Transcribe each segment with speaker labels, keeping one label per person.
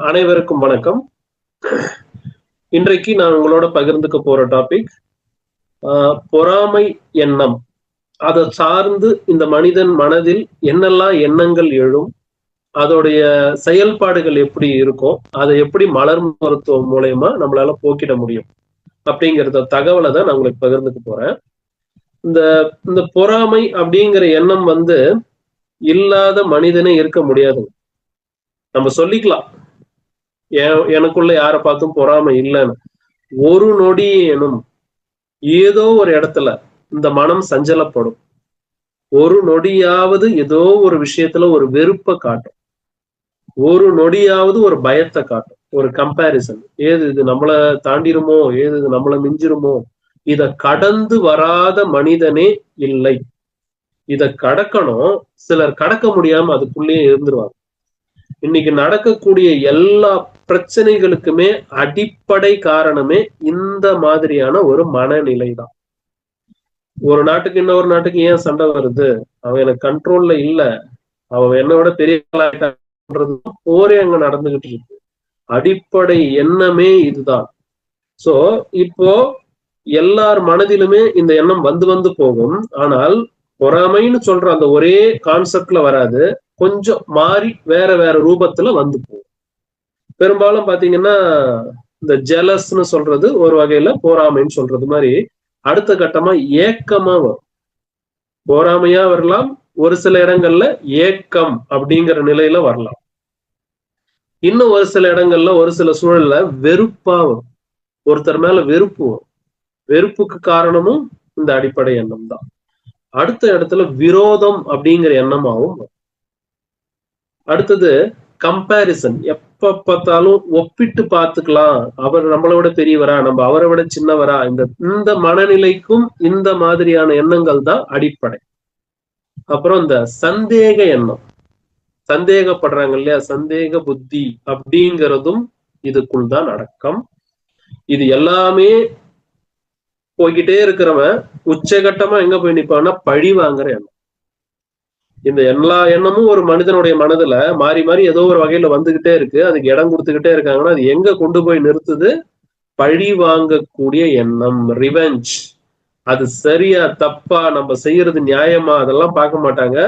Speaker 1: அனைவருக்கும் வணக்கம். இன்றைக்கு நான் உங்களோட பகிர்ந்துக்க போற டாபிக் பொறாமை எண்ணம். அதை சார்ந்து இந்த மனிதன் மனதில் என்னெல்லாம் எண்ணங்கள் எழும், அதோடைய செயல்பாடுகள் எப்படி இருக்கும், அதை எப்படி மலர் மருத்துவம் மூலயமா நம்மளால போக்கிட முடியும் அப்படிங்கிறத தகவலை தான் நான் உங்களுக்கு பகிர்ந்துக்க போறேன். இந்த இந்த பொறாமை அப்படிங்கிற எண்ணம் இல்லாத மனிதனே இருக்க முடியாது. நம்ம சொல்லிக்கலாம் எனக்குள்ள யாரை பார்த்தும் பொறாமை இல்லைன்னு. ஒரு நொடியேனும் ஏதோ ஒரு இடத்துல இந்த மனம் சஞ்சலப்படும். ஒரு நொடியாவது ஏதோ ஒரு விஷயத்துல ஒரு வெறுப்பை காட்டும், ஒரு நொடியாவது ஒரு பயத்தை காட்டும், ஒரு கம்பேரிசன். ஏது இது நம்மளை தாண்டிருமோ, ஏது இது நம்மளை மிஞ்சிருமோ. இத கடந்து வராத மனிதனே இல்லை. இத கடக்கணும், சிலர் கடக்க முடியாம அதுக்குள்ளேயே இருந்துருவாங்க. இன்னைக்கு நடக்கக்கூடிய எல்லா பிரச்சனைகளுக்குமே அடிப்படை காரணமே இந்த மாதிரியான ஒரு மனநிலை தான். ஒரு நாட்டுக்கு இன்னொரு நாட்டுக்கு ஏன் சண்டை வருது? அவன் எனக்கு கண்ட்ரோல்ல இல்ல, அவன் என்னோட பெரிய போரே அங்க நடந்துகிட்டு இருக்கு. அடிப்படை எண்ணமே இதுதான். சோ இப்போ எல்லார் மனதிலுமே இந்த எண்ணம் வந்து போகும். ஆனால் பொறாமைன்னு சொல்ற அந்த ஒரே கான்செப்ட்ல வராது, கொஞ்சம் மாறி வேற வேற ரூபத்துல போகும். பெரும்பாலும் பாத்தீங்கன்னா இந்த ஜெலஸ்ன்னு சொல்றது ஒரு வகையில பொறாமைன்னு சொல்றது மாதிரி அடுத்த கட்டமா ஏக்கமா வரும். பொறாமையா வரலாம், ஒரு சில இடங்கள்ல ஏக்கம் அப்படிங்கிற நிலையில வரலாம். இன்னும் ஒரு சில இடங்கள்ல ஒரு சில சூழல்ல வெறுப்பா வரும். ஒருத்தர் மேல வெறுப்பு வரும். வெறுப்புக்கு காரணமும் இந்த அடிப்படை எண்ணம் தான். அடுத்த இடத்துல விரோதம் அப்படிங்கிற எண்ணமாவும் வரும். அடுத்தது கம்பேரிசன். எப்ப பார்த்தாலும் ஒப்பிட்டு பார்த்துக்கலாம், அவர் நம்மளை விட பெரியவரா, நம்ம அவரை விட சின்னவரா. இந்த மனநிலைக்கும் இந்த மாதிரியான எண்ணங்கள் தான் அடிப்படை. அப்புறம் இந்த சந்தேக எண்ணம், சந்தேகப்படுறாங்க இல்லையா, சந்தேக புத்தி அப்படிங்கிறதும் இதுக்குள் தான் அடக்கம். இது எல்லாமே போய்கிட்டே இருக்கிறவன் உச்சகட்டமா எங்க போய் நிப்பான்னா பழி வாங்குற எண்ணம். இந்த எல்லா எண்ணமும் ஒரு மனிதனுடைய மனதுல மாறி மாறி ஏதோ ஒரு வகையில வந்துகிட்டே இருக்கு. அதுக்கு இடம் கொடுத்துக்கிட்டே இருக்காங்கன்னா அது எங்க கொண்டு போய் நிறுத்துது? பழி வாங்கக்கூடிய எண்ணம், ரிவெஞ்ச். அது சரியா தப்பா, நம்ம செய்யறது நியாயமா, அதெல்லாம் பார்க்க மாட்டாங்க.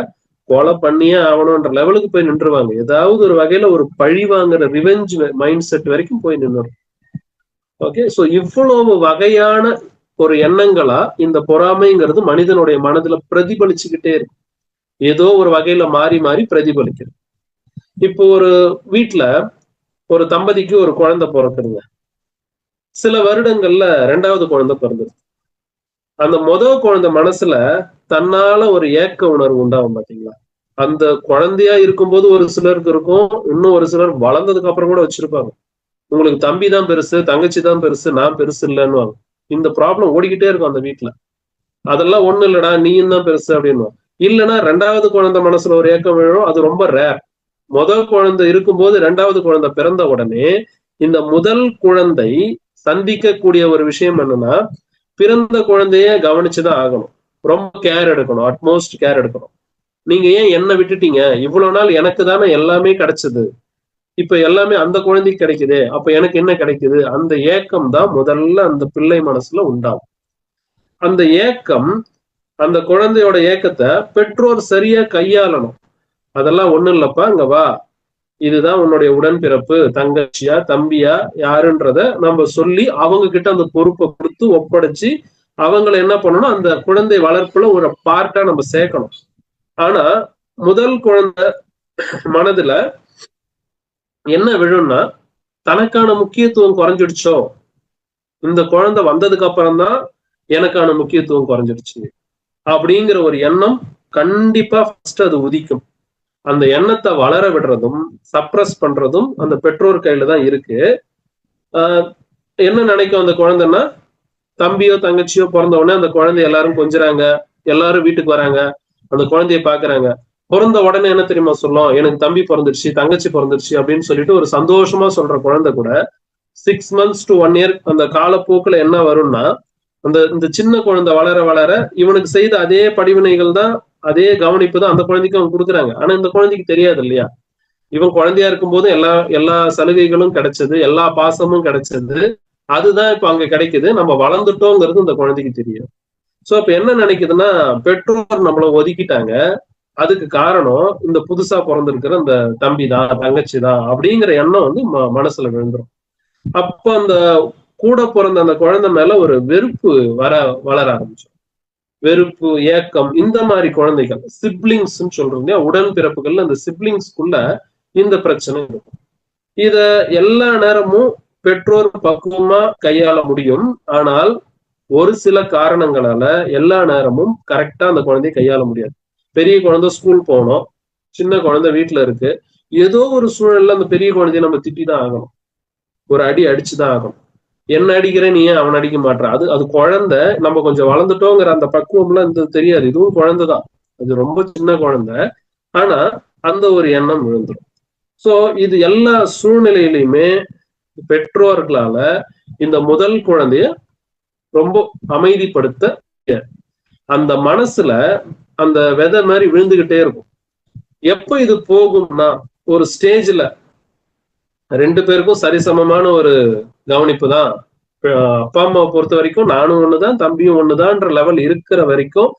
Speaker 1: கொலை பண்ணியே ஆகணும்ன்ற லெவலுக்கு போய் நின்றுவாங்க. ஏதாவது ஒரு வகையில ஒரு பழி வாங்குற ரிவெஞ்ச் மைண்ட் செட் வரைக்கும் போய் நின்றுடும். ஓகே, சோ இவ்வளவு வகையான ஒரு எண்ணங்களா இந்த பொறாமைங்கிறது மனிதனுடைய மனதுல பிரதிபலிச்சுக்கிட்டே இருக்கு. ஏதோ ஒரு வகையில மாறி மாறி பிரதிபலிக்கிறது. இப்போ ஒரு வீட்டுல ஒரு தம்பதிக்கு ஒரு குழந்தை பிறக்குதுங்க. சில வருடங்கள்ல 2வது குழந்தை பிறந்துருது. அந்த முதல் குழந்தை மனசுல தன்னால ஒரு ஏக்க உணர்வு உண்டாகும் பாத்தீங்களா? அந்த குழந்தையா இருக்கும்போது ஒரு சிலருக்கு இருக்கும், இன்னும் ஒரு சிலர் வளர்ந்ததுக்கு அப்புறம் கூட வச்சிருப்பாங்க. உங்களுக்கு தம்பி தான் பெருசு, தங்கச்சி தான் பெருசு, நான் பெருசு இல்லைன்னு. இந்த ப்ராப்ளம் ஓடிக்கிட்டே இருக்கும் அந்த வீட்டுல. அதெல்லாம் ஒண்ணு இல்லடா, நீயும் தான் பெருசு அப்படின்னு. இல்லைன்னா 2வது குழந்தை மனசுல ஒரு ஏக்கம் விழும். அது ரொம்ப ரேர். முதல் குழந்தை இருக்கும்போது 2வது குழந்தை பிறந்த உடனே இந்த முதல் குழந்தை சந்திக்கக்கூடிய ஒரு விஷயம் என்னன்னா, பிறந்த குழந்தைய கவனிச்சுதான் ஆகணும். ரொம்ப கேர் எடுக்கணும், அட்மோஸ்ட் கேர் எடுக்கணும். நீங்க ஏன் என்ன விட்டுட்டீங்க? இவ்வளவு நாள் எனக்கு தானே எல்லாமே கிடைச்சது, இப்ப எல்லாமே அந்த குழந்தைக்கு கிடைக்குது, அப்ப எனக்கு என்ன கிடைக்குது? அந்த ஏக்கம் தான் முதல்ல அந்த பிள்ளை மனசுல உண்டாகும். அந்த ஏக்கம், அந்த குழந்தையோட ஏக்கத்தை பெற்றோர் சரியா கையாளணும். அதெல்லாம் ஒண்ணும் இல்லப்பா, இங்க வா, இதுதான் உன்னுடைய உடன்பிறப்பு, தங்கச்சியா தம்பியா யாருன்றத நம்ம சொல்லி அவங்க கிட்ட அந்த பொறுப்பை கொடுத்து ஒப்படைச்சு அவங்களை என்ன பண்ணணும், அந்த குழந்தை வளர்ப்புல ஒரு பார்ட்டா நம்ம சேர்க்கணும். ஆனா முதல் குழந்தை மனதுல என்ன விழும்னா, தனக்கான முக்கியத்துவம் குறைஞ்சிடுச்சோ, இந்த குழந்தை வந்ததுக்கு அப்புறம் தான் எனக்கான முக்கியத்துவம் குறைஞ்சிடுச்சு அப்படிங்கிற ஒரு எண்ணம் கண்டிப்பா ஃபர்ஸ்ட் அது உதிக்கும். அந்த எண்ணத்தை வளர விடுறதும் சப்ரஸ் பண்றதும் அந்த பெற்றோர் கையில தான் இருக்கு. என்ன நினைக்கும் அந்த குழந்தைன்னா, தம்பியோ தங்கச்சியோ பிறந்த உடனே அந்த குழந்தை எல்லாரும் கொஞ்சுறாங்க, எல்லாரும் வீட்டுக்கு வராங்க, அந்த குழந்தைய பாக்குறாங்க. பிறந்த உடனே என்ன தெரியுமா சொல்லும்? எனக்கு தம்பி பிறந்துருச்சு, தங்கச்சி பிறந்துருச்சு அப்படின்னு சொல்லிட்டு ஒரு சந்தோஷமா சொல்ற குழந்தை கூட 6 months to 1 year அந்த காலப்போக்குல என்ன வரும்னா, இந்த சின்ன குழந்தை வளர வளர இவனுக்கு செய்த அதே படிவினைகள் தான், அதே கவனிப்பு தான் அந்த குழந்தைக்கு அவங்க கொடுக்குறாங்க. ஆனா இந்த குழந்தைக்கு தெரியாது இல்லையா? இவன் குழந்தையா இருக்கும் போது எல்லா எல்லா சலுகைகளும் கிடைச்சது, எல்லா பாசமும் கிடைச்சது. அதுதான் இப்ப அங்க கிடைக்குது. நம்ம வளர்ந்துட்டோங்கிறது இந்த குழந்தைக்கு தெரியும். சோ இப்ப என்ன நினைக்குதுன்னா, பெற்றோர் நம்மள ஒதுக்கிட்டாங்க. அதுக்கு காரணம் இந்த புதுசா பிறந்திருக்கிற இந்த தம்பி தான், தங்கச்சி தான் அப்படிங்கிற எண்ணம் வந்து மனசுல விழுந்துரும். அப்ப அந்த கூட பிறந்த அந்த குழந்தை மேல ஒரு வெறுப்பு வளர ஆரம்பிச்சு. வெறுப்பு, ஏக்கம், இந்த மாதிரி குழந்தைகள் சிப்லிங்ஸ் சொல்றோம், உடன் பிறப்புகள்ல அந்த சிப்லிங்ஸ்குள்ள இந்த பிரச்சனை இருக்கும். இத எல்லா நேரமும் பெற்றோர் பக்குவமா கையாள முடியும். ஆனால் ஒரு சில காரணங்களால எல்லா நேரமும் கரெக்டா அந்த குழந்தையை கையாள முடியாது. பெரிய குழந்தை ஸ்கூல் போகணும், சின்ன குழந்தை வீட்டுல இருக்கு. ஏதோ ஒரு சூழல்ல அந்த பெரிய குழந்தைய நம்ம திட்டிதான் ஆகணும், ஒரு அடி அடிச்சுதான் ஆகணும். என்ன அடிக்கிற நீ ஏன் அவன் அடிக்க மாட்டான்? அது அது குழந்தை. நம்ம கொஞ்சம் வளர்ந்துட்டோங்கிற அந்த பக்குவம்லாம் இந்த தெரியாது. இதுவும் குழந்தைதான், அது ரொம்ப சின்ன குழந்தை. ஆனா அந்த ஒரு எண்ணம் விழுந்துடும். சோ இது எல்லா சூழ்நிலையிலுமே பெற்றோர்களால இந்த முதல் குழந்தைய ரொம்ப அமைதிப்படுத்த அந்த மனசுல அந்த விதை மாதிரி விழுந்துகிட்டே இருக்கும். எப்ப இது போகும்னா, ஒரு ஸ்டேஜ்ல ரெண்டு பேருக்கும் சரிசமமான ஒரு கவனிப்பு தான். அப்பா அம்மாவை பொறுத்த வரைக்கும் நானும் ஒண்ணுதான், தம்பியும் ஒண்ணுதான்ற லெவல் இருக்கிற வரைக்கும்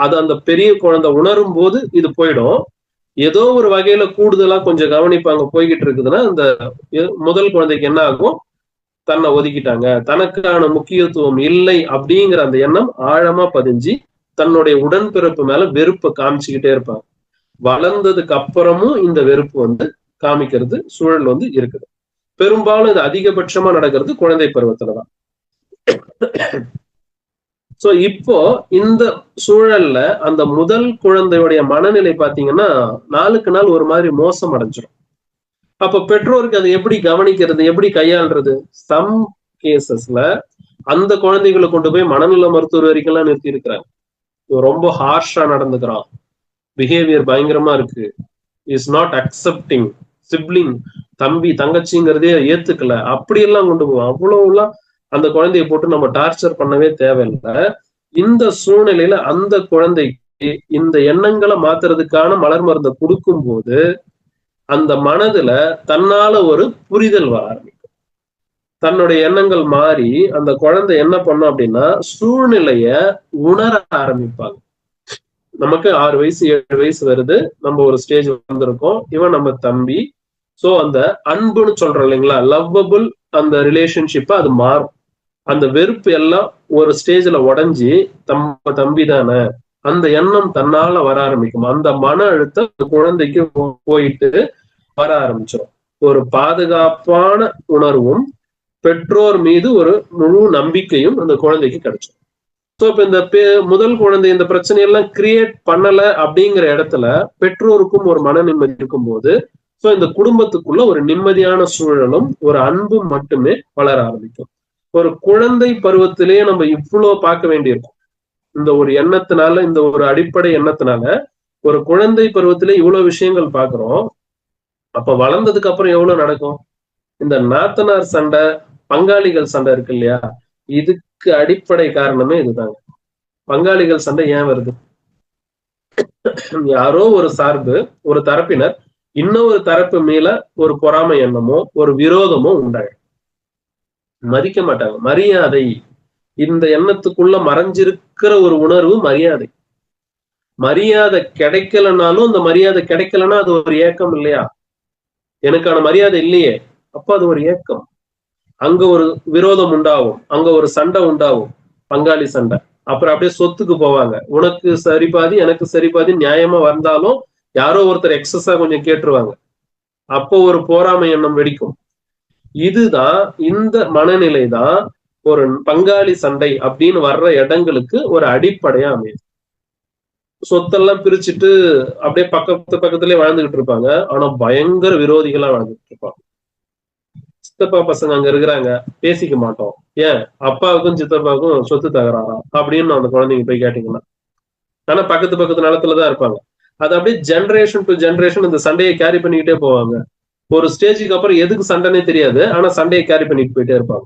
Speaker 1: அது அந்த பெரிய குழந்தை உணரும் போது இது போயிடும். ஏதோ ஒரு வகையில கூடுதலா கொஞ்சம் கவனிப்பாங்க போய்கிட்டு இருக்குதுன்னா, இந்த முதல் குழந்தைக்கு என்ன ஆகும்? தன்னை ஒதுக்கிட்டாங்க, தனக்கான முக்கியத்துவம் இல்லை அப்படிங்கிற அந்த எண்ணம் ஆழமா பதிஞ்சு தன்னுடைய உடன்பிறப்பு மேல வெறுப்பை காமிச்சுக்கிட்டே இருப்பாங்க. வளர்ந்ததுக்கு அப்புறமும் இந்த வெறுப்பு வந்து காமிக்கிறது சூழல் வந்து இருக்குது. பெரும்பாலும் இது அதிகபட்சமா நடக்கிறது குழந்தை பருவத்துலதான். சோ இப்போ இந்த சூழல்ல அந்த முதல் குழந்தையுடைய மனநிலை பாத்தீங்கன்னா நாளுக்கு நாள் ஒரு மாதிரி மோசம் அடைஞ்சிடும். அப்ப பெற்றோருக்கு அதை எப்படி கவனிக்கிறது, எப்படி கையாள்றது? சம் கேசஸ்ல அந்த குழந்தைகளை கொண்டு போய் மனநல மருத்துவர் வரைக்கும் எல்லாம் நிறுத்தி இருக்கிறாங்க. ரொம்ப ஹார்ஷா நடந்துக்கிறான், பிஹேவியர் பயங்கரமா இருக்கு, இஸ் நாட் அக்செப்டிங், சிப்ளிங் தம்பி தங்கச்சிங்கிறதே ஏத்துக்கல, அப்படியெல்லாம் கொண்டு போவோம். அவ்வளவுலாம் அந்த குழந்தைய போட்டு நம்ம டார்ச்சர் பண்ணவே தேவையில்லை. இந்த சூழ்நிலையில அந்த குழந்தைக்கு இந்த எண்ணங்களை மாத்துறதுக்கான மலர் மருந்தை கொடுக்கும் போது அந்த மனதுல தன்னால ஒரு புரிதல் வர ஆரம்பிக்கும். தன்னுடைய எண்ணங்கள் மாறி அந்த குழந்தை என்ன பண்ணும் அப்படின்னா சூழ்நிலைய உணர ஆரம்பிப்பாங்க. நமக்கு 6 வயசு 7 வயசு வருது, நம்ம ஒரு ஸ்டேஜ் வந்திருக்கோம், இவன் நம்ம தம்பி. சோ அந்த அன்புன்னு சொல்றோம் இல்லைங்களா, லவ்வபிள் அந்த ரிலேஷன்ஷிப்ப அது மாறும். அந்த வெறுப்பு எல்லாம் ஒரு ஸ்டேஜ்ல உடைஞ்சி தம்பி தானே அந்த எண்ணம் தன்னால வர ஆரம்பிக்கும். அந்த மன அழுத்தம் குழந்தைக்கு போயிட்டு வர ஆரம்பிச்சிடும். ஒரு பாதுகாப்பான உணர்வும் பெற்றோர் மீது ஒரு முழு நம்பிக்கையும் அந்த குழந்தைக்கு கிடைச்சிடும். சோ இப்ப இந்த முதல் குழந்தை இந்த பிரச்சனையெல்லாம் கிரியேட் பண்ணல அப்படிங்கிற இடத்துல பெற்றோருக்கும் ஒரு மன நிம்மதி இருக்கும் போது சோ இந்த குடும்பத்துக்குள்ள ஒரு நிம்மதியான சூழலும் ஒரு அன்பும் மட்டுமே வளர ஆரம்பிக்கும். ஒரு குழந்தை பருவத்திலேயே நம்ம இவ்வளவு பார்க்க வேண்டியிருக்கும். இந்த ஒரு எண்ணத்தினால, இந்த ஒரு அடிப்படை எண்ணத்தினால ஒரு குழந்தை பருவத்திலே இவ்வளவு விஷயங்கள் பாக்குறோம். அப்ப வளர்ந்ததுக்கு அப்புறம் எவ்வளவு நடக்கும்? இந்த நாத்தனார் சண்டை, பங்காளிகள் சண்டை இருக்கு இல்லையா, இதுக்கு அடிப்படை காரணமே இதுதாங்க. பங்காளிகள் சண்டை ஏன் வருது? யாரோ ஒரு சார்பு, ஒரு தரப்பினர் இன்னொரு தரப்பு மேல ஒரு பொறாமை எண்ணமோ ஒரு விரோதமோ உண்டாயிடும். மதிக்க மாட்டாங்க. மரியாதை, இந்த எண்ணத்துக்குள்ள மறைஞ்சிருக்கிற ஒரு உணர்வு மரியாதை. மரியாதை கிடைக்கலனாலும் இந்த மரியாதை கிடைக்கலன்னா அது ஒரு ஏக்கம் இல்லையா? எனக்கான மரியாதை இல்லையே, அப்ப அது ஒரு ஏக்கம். அங்க ஒரு விரோதம் உண்டாகும், அங்க ஒரு சண்டை உண்டாகும், பங்காளி சண்டை. அப்புறம் அப்படியே சொத்துக்கு போவாங்க, உனக்கு சரிபாதி எனக்கு சரிபாதி நியாயமா வந்தாலும் யாரோ ஒருத்தர் எக்ஸஸா கொஞ்சம் கேட்டுருவாங்க. அப்போ ஒரு போராமை எண்ணம் வெடிக்கும். இதுதான் இந்த மனநிலை தான் ஒரு பங்காளி சண்டை அப்படின்னு வர்ற இடங்களுக்கு ஒரு அடிப்படையா அமையுது. சொத்தெல்லாம் பிரிச்சுட்டு அப்படியே பக்கத்துலயே வாழ்ந்துகிட்டு இருப்பாங்க, ஆனா பயங்கர விரோதிகளா வாழ்ந்துட்டு இருப்பாங்க. சித்தப்பா பசங்க அங்க இருக்கிறாங்க, பேசிக்க மாட்டோம். ஏன்? அப்பாவுக்கும் சித்தப்பாவுக்கும் சொத்து தகராறா அப்படின்னு அந்த குழந்தைங்க போய் கேட்டீங்கன்னா, ஆனா பக்கத்து நிலத்துலதான் இருப்பாங்க. அது அப்படியே ஜென்ரேஷன் டு ஜென்ரேஷன் இந்த சண்டையை கேரி பண்ணிக்கிட்டே போவாங்க. ஒரு ஸ்டேஜுக்கு அப்புறம் எதுக்கு சண்டைனே தெரியாது, ஆனா சண்டையை கேரி பண்ணிட்டு போயிட்டே இருப்பாங்க.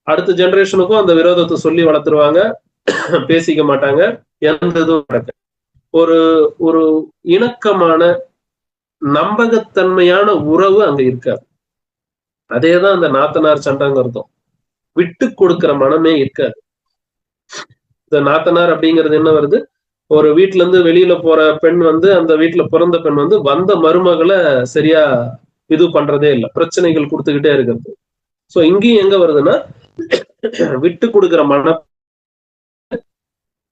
Speaker 1: அடுத்த ஜென்ரேஷனுக்கும் அந்த விரோதத்தை சொல்லி வளர்த்துருவாங்க, பேசிக்க மாட்டாங்க, எந்த இதுவும் நடக்க. ஒரு ஒரு இணக்கமான நம்பகத்தன்மையான உறவு அங்க இருக்காது. அதேதான் அந்த நாத்தனார் சண்டைங்கிறதும். விட்டு கொடுக்கிற மனமே இருக்காது. இந்த நாத்தனார் அப்படிங்கிறது என்ன வருது, ஒரு வீட்டுல இருந்து வெளியில போற பெண் அந்த வீட்டுல பிறந்த பெண் வந்த மருமகளை சரியா இது பண்றதே இல்லை, பிரச்சனைகள் கொடுத்துக்கிட்டே இருக்கிறது. சோ இங்கேயும் எங்க வருதுன்னா, விட்டு கொடுக்கிற மன,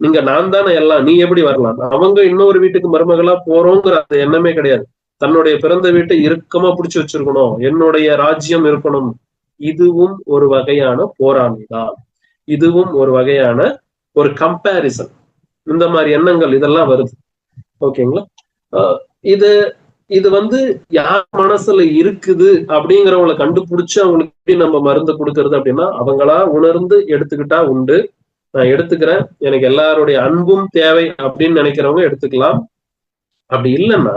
Speaker 1: நீங்க நான் தானே எல்லாம், நீ எப்படி வரலாம், அவங்க இன்னொரு வீட்டுக்கு மருமகளா போறோங்கிற அந்த எண்ணமே கிடையாது. தன்னுடைய பிறந்த வீட்டை இறுக்கமா பிடிச்சு வச்சிருக்கணும், என்னுடைய ராஜ்யம் இருக்கணும். இதுவும் ஒரு வகையான போராமைதான். இதுவும் ஒரு வகையான ஒரு கம்பேரிசன். இந்த மாதிரி எண்ணங்கள் இதெல்லாம் வருது. ஓகேங்களா? இது இது யார் மனசுல இருக்குது அப்படிங்கிறவங்களை கண்டுபிடிச்சு அவங்களுக்கு எப்படி நம்ம மருந்து கொடுக்கறது அப்படின்னா, அவங்களா உணர்ந்து எடுத்துக்கிட்டா உண்டு. நான் எடுத்துக்கிறேன், எனக்கு எல்லாருடைய அன்பும் தேவை அப்படின்னு நினைக்கிறவங்க எடுத்துக்கலாம். அப்படி இல்லைன்னா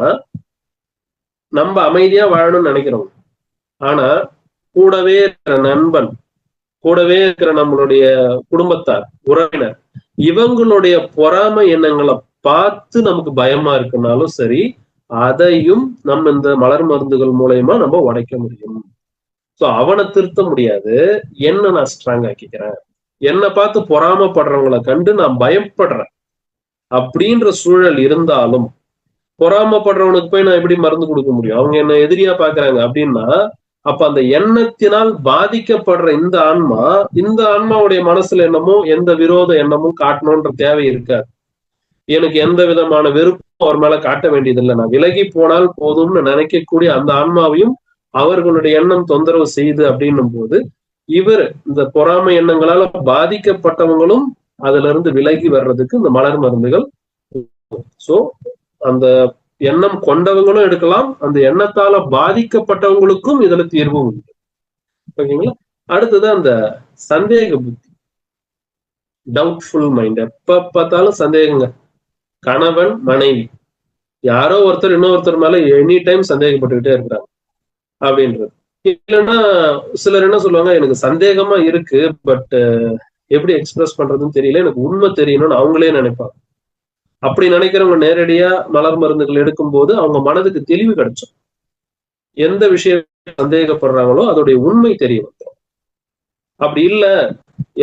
Speaker 1: நம்ம அமைதியா வாழணும்னு நினைக்கிறவங்க, ஆனா கூடவே இருக்கிற நண்பன், கூடவே இருக்கிற நம்மளுடைய குடும்பத்தார், உறவினர், இவங்களுடைய பொறாமை எண்ணங்களை பார்த்து நமக்கு பயமா இருக்குனாலும் சரி, அதையும் நம்ம இந்த மலர் மருந்துகள் மூலயமா நம்ம உடைக்க முடியும். சோ அவனை திருத்த முடியாது, என்ன நான் ஸ்ட்ராங் ஆக்கிக்கிறேன். என்னை பார்த்து பொறாமப்படுறவங்களை கண்டு நான் பயப்படுறேன் அப்படின்ற சூழல் இருந்தாலும், பொறாமப்படுறவனுக்கு போய் நான் எப்படி மருந்து கொடுக்க முடியும்? அவங்க என்ன எதிரியா பாக்குறாங்க அப்படின்னா, அப்ப அந்த எண்ணத்தினால் பாதிக்கப்படுற இந்த ஆன்மாவுடைய மனசுல என்னமோ எந்த விரோத எண்ணமும் காட்டணும்ன்ற தேவை இருக்காது. எனக்கு எந்த விதமான வெறுப்பும் அவர் மேல காட்ட வேண்டியதில்லை, நான் விலகி போனால் போதும்னு நினைக்கக்கூடிய அந்த ஆன்மாவையும் அவர்களுடைய எண்ணம் தொந்தரவு செய்யுது அப்படின்னும் போது, இவர் இந்த பொறாமை எண்ணங்களால பாதிக்கப்பட்டவங்களும் அதுல இருந்து விலகி வர்றதுக்கு இந்த மலர் மருந்துகள். சோ அந்த எண்ணம் கொண்டவங்களும் எடுக்கலாம், அந்த எண்ணத்தால பாதிக்கப்பட்டவங்களுக்கும் இதுல தீர்வு உண்டு. ஓகேங்களா? அடுத்தது அந்த சந்தேக புத்தி, டவுட்ஃபுல் மைண்ட். எப்ப பார்த்தாலும் சந்தேகங்க. கணவன் மனைவி யாரோ ஒருத்தர் இன்னொருத்தர் மேல எனி டைம் சந்தேகப்பட்டுக்கிட்டே இருக்கிறாங்க அப்படின்றது. இல்லைன்னா சிலர் என்ன சொல்லுவாங்க, எனக்கு சந்தேகமா இருக்கு, பட் எப்படி எக்ஸ்பிரஸ் பண்றதுன்னு தெரியல, எனக்கு உண்மை தெரியணும்னு அவங்களே நினைப்பாங்க. அப்படி நினைக்கிறவங்க நேரடியா மலர் மருந்துகள் எடுக்கும் போது அவங்க மனதுக்கு தெளிவு கிடைச்சோம். எந்த விஷயம் சந்தேகப்படுறாங்களோ அதோடைய உண்மை தெரிய வந்துடும். அப்படி இல்ல,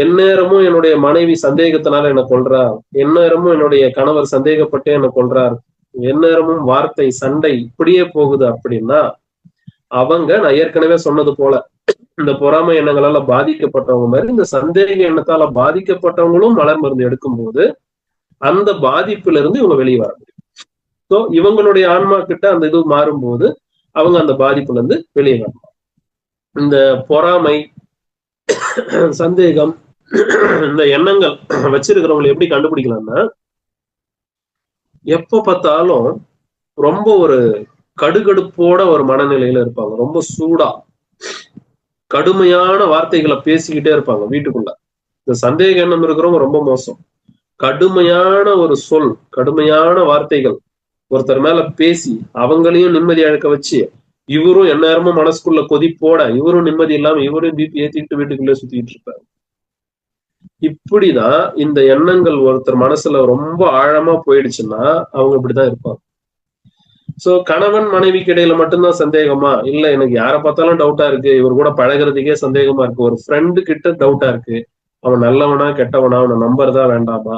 Speaker 1: எந்நேரமும் என்னுடைய மனைவி சந்தேகத்தினால என்ன கொள்றார், எந்நேரமும் என்னுடைய கணவர் சந்தேகப்பட்டே என்ன கொள்றார், எந்நேரமும் வார்த்தை சண்டை இப்படியே போகுது அப்படின்னா, அவங்க நான் ஏற்கனவே சொன்னது போல இந்த பொறாமை எண்ணங்களால பாதிக்கப்பட்டவங்க மாதிரி இந்த சந்தேக எண்ணத்தால பாதிக்கப்பட்டவங்களும் மலர் மருந்து எடுக்கும் போது அந்த பாதிப்புல இருந்து இவங்க வெளியே வர முடியும். ஸோ இவங்களுடைய ஆன்மா கிட்ட அந்த இது மாறும்போது அவங்க அந்த பாதிப்புல இருந்து வெளியே வரலாம். இந்த பொறாமை, சந்தேகம், இந்த எண்ணங்கள் வச்சிருக்கிறவங்களை எப்படி கண்டுபிடிக்கலாம்னா, எப்ப பார்த்தாலும் ரொம்ப ஒரு கடுகடுப்போட ஒரு மனநிலையில இருப்பாங்க, ரொம்ப சூடா கடுமையான வார்த்தைகளை பேசிக்கிட்டே இருப்பாங்க வீட்டுக்குள்ள. இந்த சந்தேக எண்ணம் இருக்கிறவங்க ரொம்ப மோசம். கடுமையான ஒரு சொல், கடுமையான வார்த்தைகள் ஒருத்தர் மேல பேசி அவங்களையும் நிம்மதி இழக்க வச்சு, இவரும் எந்நேரமும் மனசுக்குள்ள கொதிப்போட இவரும் நிம்மதி இல்லாம இவரும் பிபி ஏத்திக்கிட்டு வீட்டுக்குள்ளே சுத்திட்டு இருப்பாரு. இப்படிதான் இந்த எண்ணங்கள் ஒருத்தர் மனசுல ரொம்ப ஆழமா போயிடுச்சுன்னா அவங்க இப்படிதான் இருப்பாங்க. சோ கணவன் மனைவிக்கு இடையில மட்டும்தான் சந்தேகமா? இல்ல, எனக்கு யாரை பார்த்தாலும் டவுட்டா இருக்கு, இவர் கூட பழகிறதுக்கே சந்தேகமா இருக்கு, ஒரு ஃப்ரெண்டு கிட்ட டவுட்டா இருக்கு, அவன் நல்லவனா கெட்டவனா, அவனை நம்புறதா வேண்டாமா,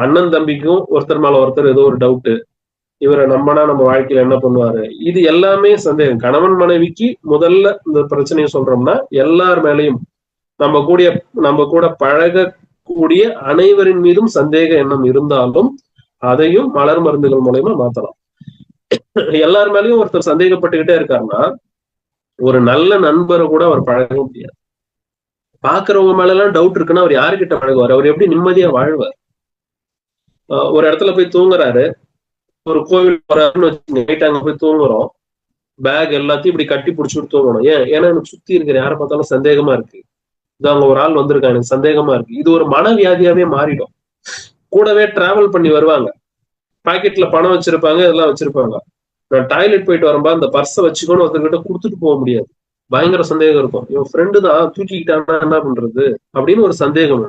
Speaker 1: அண்ணன் தம்பிக்கும் ஒருத்தர் மேல ஒருத்தர் ஏதோ ஒரு டவுட்டு, இவரை நம்பினா நம்ம வாழ்க்கையில என்ன பண்ணுவாரு, இது எல்லாமே சந்தேகம். கணவன் மனைவிக்கு முதல்ல இந்த பிரச்சனையை சொல்றோம்னா எல்லார் மேலையும் நம்ம கூட பழகக்கூடிய அனைவரின் மீதும் சந்தேக எண்ணம் இருந்தாலும் அதையும் மலர் மருந்துகள் மூலயமா மாத்தலாம். எல்லார் மேலயும் ஒருத்தர் சந்தேகப்பட்டுக்கிட்டே இருக்காருன்னா ஒரு நல்ல நண்பரை கூட அவர் பழக முடியாது. பாக்குறவங்க மேல எல்லாம் டவுட் இருக்குன்னா அவர் யாருக்கிட்ட பழகுவார்? அவர் எப்படி நிம்மதியா வாழ்வார்? ஒரு இடத்துல போய் தூங்குறாரு, ஒரு கோவில் போறாருன்னு வச்சு நைட் அங்க போய் தூங்குறோம், பேக் எல்லாத்தையும் இப்படி கட்டி பிடிச்சிட்டு தூங்கணும். ஏன்னா எனக்கு சுத்தி இருக்கிற யாரை பார்த்தாலும் சந்தேகமா இருக்கு, இது அங்க ஒரு ஆள் வந்திருக்கான் எனக்கு சந்தேகமா இருக்கு. இது ஒரு மனவியாதியாவே மாறிடும். கூடவே டிராவல் பண்ணி வருவாங்க, பாக்கெட்ல பணம் வச்சிருப்பாங்க, இதெல்லாம் வச்சிருப்பாங்க. நான் டாய்லெட் போயிட்டு வரம்பா இந்த பர்ஸை வச்சுக்கோன்னு ஒருத்தர்கிட்ட கொடுத்துட்டு போக முடியாது, பயங்கர சந்தேகம் இருக்கும். இவன் ஃப்ரெண்டு தான் தூக்கிக்கிட்டான்னா என்ன பண்றது அப்படின்னு ஒரு சந்தேகம்.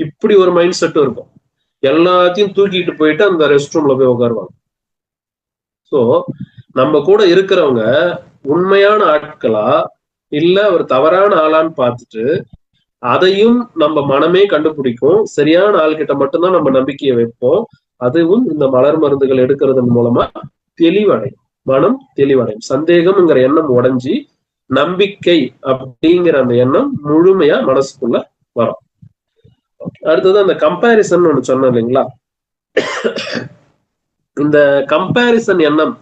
Speaker 1: இப்படி ஒரு மைண்ட் செட்டும் இருக்கும். எல்லாத்தையும் தூக்கிட்டு போயிட்டு அந்த ரெஸ்ட் ரூம்ல போய் உட்காருவாங்க. சோ நம்ம கூட இருக்கிறவங்க உண்மையான ஆட்களா இல்ல ஒரு தவறான ஆளான்னு பார்த்துட்டு அதையும் நம்ம மனமே கண்டுபிடிக்கும். சரியான ஆள்கிட்ட மட்டும்தான் நம்ம நம்பிக்கையை வைப்போம். அதுவும் இந்த மலர் மருந்துகள் எடுக்கிறதன் மூலமா தெளிவடையும், மனம் தெளிவடையும். சந்தேகம்ங்கிற எண்ணம் உடைஞ்சி நம்பிக்கை அப்படிங்கிற அந்த எண்ணம் முழுமையா மனசுக்குள்ள வரும். அடுத்தது அந்த கம்பேரிசன் ஒண்ணு சொன்னோம் இல்லைங்களா? இந்த கம்பேரிசன் எண்ணம்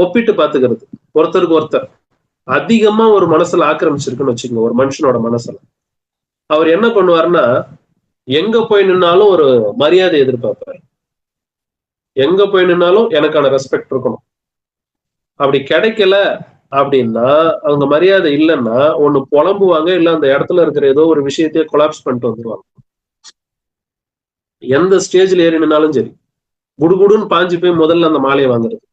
Speaker 1: ஒப்பிட்டு பாத்துக்கிறது, ஒருத்தருக்கு ஒருத்தர் அதிகமா ஒரு மனசுல ஆக்கிரமிச்சிருக்குன்னு வச்சுக்கோங்க. ஒரு மனுஷனோட மனசுல அவர் என்ன பண்ணுவாருன்னா, எங்க போய் நின்னாலும் ஒரு மரியாதை எதிர்பார்ப்பாரு. எங்க போய் நின்னாலும் எனக்கான ரெஸ்பெக்ட் இருக்கணும். அப்படி கிடைக்கல அப்படின்னா, அவங்க மரியாதை இல்லைன்னா ஒண்ணு புலம்புவாங்க, இல்ல அந்த இடத்துல இருக்கிற ஏதோ ஒரு விஷயத்தையே கொலாப்ஸ் பண்ணிட்டு வந்துருவாங்க. எந்த ஸ்டேஜ்ல ஏறி நின்னாலும் சரி, குடுகுடுன்னு பாஞ்சு போய் முதல்ல அந்த மாலையை வாங்குறது.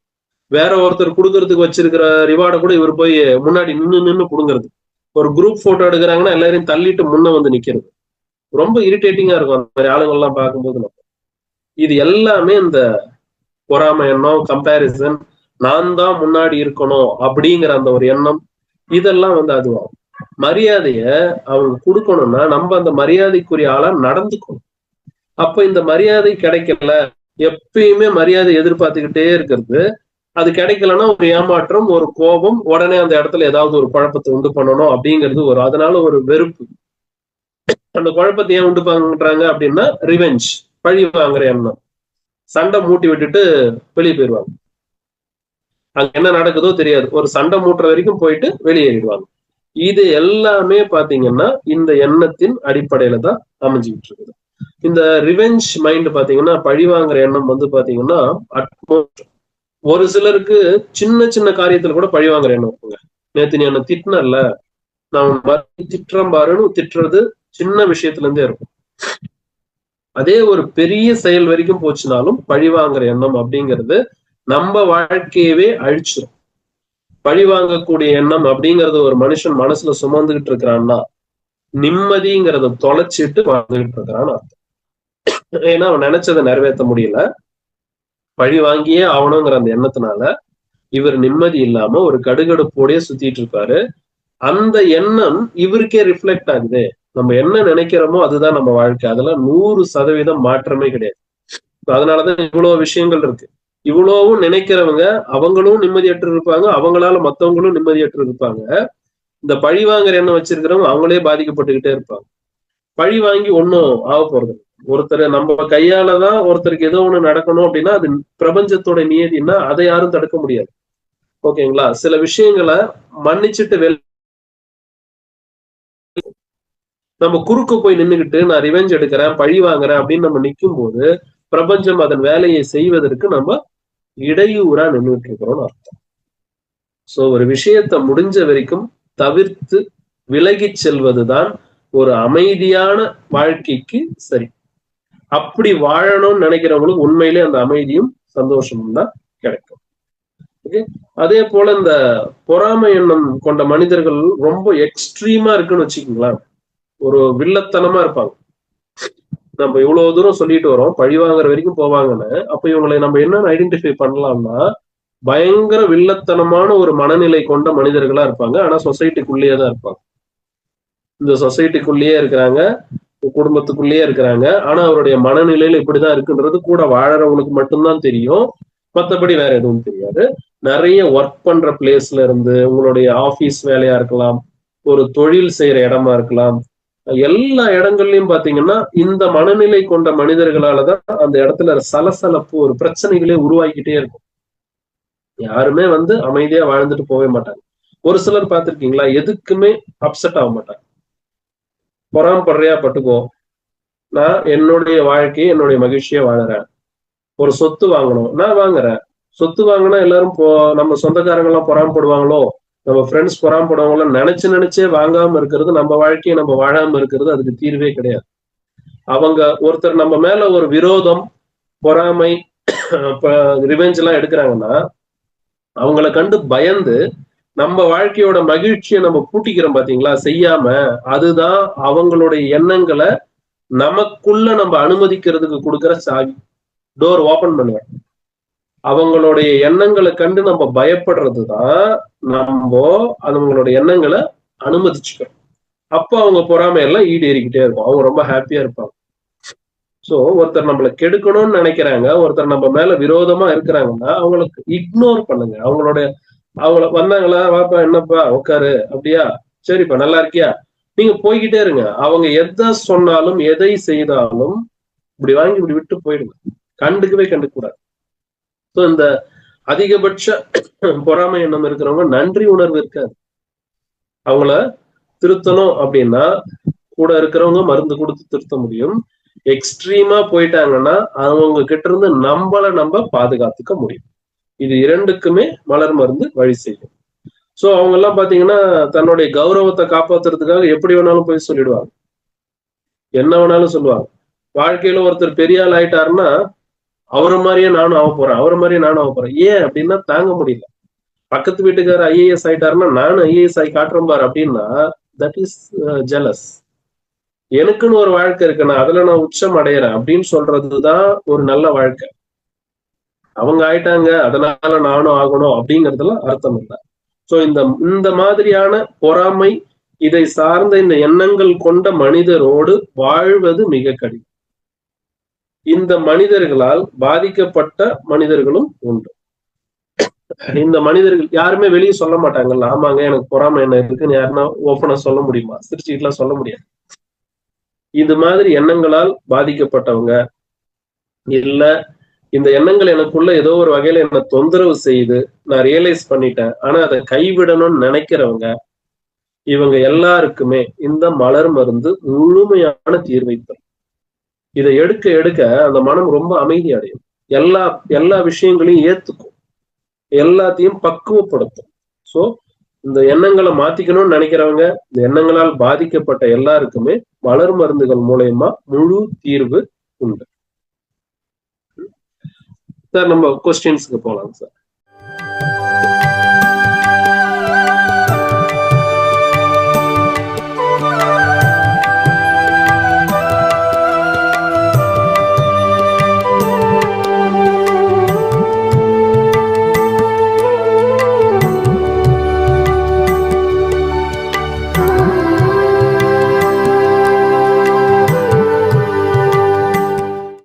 Speaker 1: வேற ஒருத்தர் கொடுக்கறதுக்கு வச்சிருக்கிற ரிவார்டை கூட இவர் போய் முன்னாடி நின்னு புடுங்கிறது. ஒரு குரூப் போட்டோ எடுக்கிறாங்கன்னா எல்லாரையும் தள்ளிட்டு முன்ன வந்து நிக்கிறது. ரொம்ப இரிட்டேட்டிங்கா இருக்கும் அந்த மாதிரி ஆளுங்கள்லாம் பார்க்கும்போது. நம்ம இது எல்லாமே இந்த பொறாமை எண்ணம், கம்பேரிசன், நான் தான் முன்னாடி இருக்கணும் அப்படிங்கிற அந்த ஒரு எண்ணம், இதெல்லாம் வந்து அதுவாகும். மரியாதைய அவங்க கொடுக்கணும்னா நம்ம அந்த மரியாதைக்குரிய ஆளா நடந்துக்கணும். அப்ப இந்த மரியாதை கிடைக்கல, எப்பயுமே மரியாதை எதிர்பார்த்துக்கிட்டே இருக்கிறது, அது கிடைக்கலன்னா ஒரு ஏமாற்றம், ஒரு கோபம், உடனே அந்த இடத்துல ஏதாவது ஒரு குழப்பத்தை உண்டு பண்ணணும் அப்படிங்கிறது வரும். அதனால ஒரு வெறுப்பு. அந்த குழப்பத்தை ஏன் உண்டு பண்றாங்க அப்படின்னா ரிவெஞ்ச், பழி வாங்குற எண்ணம். சண்டை மூட்டி விட்டுட்டு வெளியே போயிடுவாங்க. அங்க என்ன நடக்குதோ தெரியாது, ஒரு சண்டை மூட்டுற வரைக்கும் போயிட்டு வெளியேறிடுவாங்க. இது எல்லாமே பாத்தீங்கன்னா இந்த எண்ணத்தின் அடிப்படையில தான் அமைஞ்சுக்கிட்டு இருக்குது. இந்த ரிவெஞ்ச் மைண்ட் பாத்தீங்கன்னா, பழி வாங்குற எண்ணம் வந்து பாத்தீங்கன்னா ஒரு சிலருக்கு சின்ன சின்ன காரியத்துல கூட பழி வாங்குற எண்ணம் இருக்குங்க. நேத்து நீ என்ன திட்டினல்ல, நான் திட்டுறேன் பாருன்னு திட்டுறது சின்ன விஷயத்துல இருந்தே இருக்கும். அதே ஒரு பெரிய செயல் வரைக்கும் போச்சுனாலும் பழி வாங்குற எண்ணம் அப்படிங்கிறது நம்ம வாழ்க்கையவே அழிச்சிடும். பழி வாங்கக்கூடிய எண்ணம் அப்படிங்கறது ஒரு மனுஷன் மனசுல சுமந்துகிட்டு இருக்கிறான்னா நிம்மதிங்கிறத தொலைச்சிட்டு வாழ்ந்துகிட்டு இருக்கிறான்னு அர்த்தம். ஏன்னா அவன் நினைச்சதை நிறைவேற்ற முடியல, பழி வாங்கியே ஆகணுங்கிற அந்த எண்ணத்தினால இவர் நிம்மதி இல்லாம ஒரு கடுகடுப்போடய சுத்திட்டு இருப்பாரு. அந்த எண்ணம் இவருக்கே ரிஃப்ளெக்ட் ஆகுது. நம்ம என்ன நினைக்கிறோமோ அதுதான் நம்ம வாழ்க்கை. அதெல்லாம் 100% மாற்றமே கிடையாது. அதனாலதான் இவ்வளவு விஷயங்கள் இருக்கு. இவ்வளவும் நினைக்கிறவங்க அவங்களும் நிம்மதியற்று இருப்பாங்க, அவங்களால மத்தவங்களும் நிம்மதியற்று இருப்பாங்க. இந்த பழி வாங்குற எண்ணம் வச்சிருக்கிறவங்க அவங்களே பாதிக்கப்பட்டுக்கிட்டே இருப்பாங்க. பழி வாங்கி ஒன்னும் ஆக போறது. ஒருத்தர் நம்ம கையாலதான் ஒருத்தருக்கு ஏதோ ஒண்ணு நடக்கணும் அப்படின்னா அது பிரபஞ்சத்தோட நியதினா அதை யாரும் தடுக்க முடியாது. ஓகேங்களா? சில விஷயங்களை மன்னிச்சுட்டு நம்ம குறுக்க போய் நின்றுகிட்டு நான் ரிவெஞ்ச் எடுக்கிறேன், பழி வாங்குறேன் அப்படின்னு நம்ம நிற்கும் போது பிரபஞ்சம் அதன் வேலையை செய்வதற்கு நம்ம இடையூறா நின்றுட்டு இருக்கிறோம்னு அர்த்தம். சோ ஒரு விஷயத்த முடிஞ்ச வரைக்கும் தவிர்த்து விலகி செல்வதுதான் ஒரு அமைதியான வாழ்க்கைக்கு சரி. அப்படி வாழணும்னு நினைக்கிறவங்களுக்கு உண்மையிலே அந்த அமைதியும் சந்தோஷமும் தான் கிடைக்கும். ஓகே. அதே போல இந்த பொறாமை எண்ணம் கொண்ட மனிதர்கள் ரொம்ப எக்ஸ்ட்ரீமா இருக்குன்னு வச்சுக்கோங்களேன். ஒரு வில்லத்தனமா இருப்பாங்க. நம்ம இவ்வளவு தூரம் சொல்லிட்டு வரோம், பழி வாங்குற வரைக்கும் போவாங்கன்னு. அப்ப இவங்களை நம்ம என்னன்னு ஐடென்டிஃபை பண்ணலாம்னா, பயங்கர வில்லத்தனமான ஒரு மனநிலை கொண்ட மனிதர்களா இருப்பாங்க. ஆனா சொசைட்டிக்குள்ளேயே தான் இருப்பாங்க. இந்த சொசைட்டிக்குள்ளேயே இருக்கிறாங்க, குடும்பத்துக்குள்ளேயே இருக்கிறாங்க. ஆனா அவருடைய மனநிலையில இப்படிதான் இருக்குன்றது கூட வாழறவங்களுக்கு மட்டும்தான் தெரியும், மற்றபடி வேற எதுவும் தெரியாது. நிறைய ஒர்க் பண்ற பிளேஸ்ல இருந்து, உங்களுடைய ஆபீஸ் வேலையா இருக்கலாம், ஒரு தொழில் செய்யற இடமா இருக்கலாம், எல்லா இடங்கள்லயும் பாத்தீங்கன்னா இந்த மனநிலை கொண்ட மனிதர்களாலதான் அந்த இடத்துல சலசலப்பு, ஒரு பிரச்சனைகளே உருவாக்கிட்டே இருக்கும். யாருமே வந்து அமைதியா வாழ்ந்துட்டு போகவே மாட்டாங்க. ஒரு சிலர் பார்த்திருக்கீங்களா, எதுக்குமே அப்செட் ஆக மாட்டாங்க. பொறாமப்படுறியா பட்டுக்கோ, நான் என்னுடைய வாழ்க்கையை என்னுடைய மகிழ்ச்சியை வாழறேன். ஒரு சொத்து வாங்கணும், நான் வாங்குறேன். சொத்து வாங்கினா எல்லாரும் நம்ம சொந்தக்காரங்க எல்லாம் பொறாமப்படுவாங்களோ, நம்ம ஃப்ரெண்ட்ஸ் பொறாமப்படுவாங்களோ நினைச்சே வாங்காம இருக்கிறது நம்ம வாழ்க்கையை நம்ம வாழாம இருக்கிறது அதுக்கு தீர்வே கிடையாது. அவங்க ஒருத்தர் நம்ம மேல ஒரு விரோதம், பொறாமை, ரிவெஞ்ச் எல்லாம் எடுக்கிறாங்கன்னா அவங்கள கண்டு பயந்து நம்ம வாழ்க்கையோட மகிழ்ச்சியை நம்ம பூட்டிக்கிறோம் பாத்தீங்களா, செய்யாம. அதுதான் அவங்களுடைய எண்ணங்களை நமக்குள்ள நம்ம அனுமதிக்கிறதுக்கு கொடுக்குற சாவி. டோர் ஓபன் பண்ணுவேன். அவங்களுடைய எண்ணங்களை கண்டு நம்ம பயப்படுறதுதான் நம்ம அவங்களுடைய எண்ணங்களை அனுமதிச்சுக்கிறோம். அப்போ அவங்க பொறாமையெல்லாம் ஈடேறிக்கிட்டே இருக்கும். அவங்க ரொம்ப ஹாப்பியா இருப்பாங்க. சோ ஒருத்தர் நம்மளை கெடுக்கணும்னு நினைக்கிறாங்க, ஒருத்தர் நம்ம மேல விரோதமா இருக்கிறாங்கன்னா அவங்களுக்கு இக்னோர் பண்ணுங்க. அவங்கள வந்தாங்களா, வாப்பா, என்னப்பா, உட்காரு, அப்படியா, சரிப்பா, நல்லா இருக்கியா, நீங்க போய்கிட்டே இருங்க. அவங்க எதை சொன்னாலும் எதை செய்தாலும் இப்படி வாங்கி இப்படி விட்டு போயிடுங்க. கண்டுக்கவே கண்டுக்கூடாது. ஸோ இந்த அதிகபட்ச பொறாமை எண்ணம் இருக்கிறவங்க நன்றி உணர்வு இருக்காது. அவங்கள திருத்தணும் அப்படின்னா கூட இருக்கிறவங்க மருந்து கொடுத்து திருத்த முடியும். எக்ஸ்ட்ரீமா போயிட்டாங்கன்னா அவங்க கிட்ட இருந்து நம்ம பாதுகாத்துக்க முடியும். இது இரண்டுக்குமே மலர் மருந்து வழி செய்யும். சோ அவங்க எல்லாம் பாத்தீங்கன்னா தன்னுடைய கௌரவத்தை காப்பாத்துறதுக்காக எப்படி வேணாலும் போய் சொல்லிடுவாங்க, என்ன வேணாலும் சொல்லுவாங்க. வாழ்க்கையில ஒருத்தர் பெரிய ஆள் ஆயிட்டாருன்னா அவரை மாதிரியே நானும் ஆக போறேன், அவரை மாதிரியே நானும் ஆக போறேன். ஏன் அப்படின்னா தாங்க முடியல. பக்கத்து வீட்டுக்காரர் ஐஏஎஸ் ஆயிட்டாருன்னா நானும் ஐஏஎஸ் ஆகி காட்டுறேன் பாரு அப்படின்னா தட் இஸ் ஜெலஸ். எனக்குன்னு ஒரு வாழ்க்கை இருக்கு, நான் அதுல நான் உச்சம் அடையிறேன் அப்படின்னு சொல்றதுதான் ஒரு நல்ல வாழ்க்கை. அவங்க ஆயிட்டாங்க அதனால நானும் ஆகணும் அப்படிங்கறதுலாம் அர்த்தம் இல்லை. சோ இந்த மாதிரியான பொறாமை, இதை சார்ந்த இந்த எண்ணங்கள் கொண்ட மனிதரோடு வாழ்வது மிக கடினம். இந்த மனிதர்களால் பாதிக்கப்பட்ட மனிதர்களும் உண்டு. இந்த மனிதர்கள் யாருமே வெளியே சொல்ல மாட்டாங்கல்ல, ஆமாங்க எனக்கு பொறாமை என்ன இருக்குன்னு யாருன்னா ஓப்பனா சொல்ல முடியுமா? சிரிச்சுக்கிட்டுலாம் சொல்ல முடியாது. இது மாதிரி எண்ணங்களால் பாதிக்கப்பட்டவங்க, இல்ல இந்த எண்ணங்கள் எனக்குள்ள ஏதோ ஒரு வகையில என்ன தொந்தரவு செய்யுது, நான் ரியலைஸ் பண்ணிட்டேன், ஆனா அதை கைவிடணும்னு நினைக்கிறவங்க, இவங்க எல்லாருக்குமே இந்த மலர் மருந்து முழுமையான தீர்வை தரும். இதை எடுக்க எடுக்க அந்த மனம் ரொம்ப அமைதி அடையும். எல்லா விஷயங்களையும் ஏத்துக்கும், எல்லாத்தையும் பக்குவப்படுத்தும். சோ இந்த எண்ணங்களை மாத்திக்கணும்னு நினைக்கிறவங்க, இந்த எண்ணங்களால் பாதிக்கப்பட்ட எல்லாருக்குமே மலர் மருந்துகள் மூலயமா முழு தீர்வு உண்டு. சார் நம்ம கொஸ்டின்ஸ்க்கு போலாம் சார்.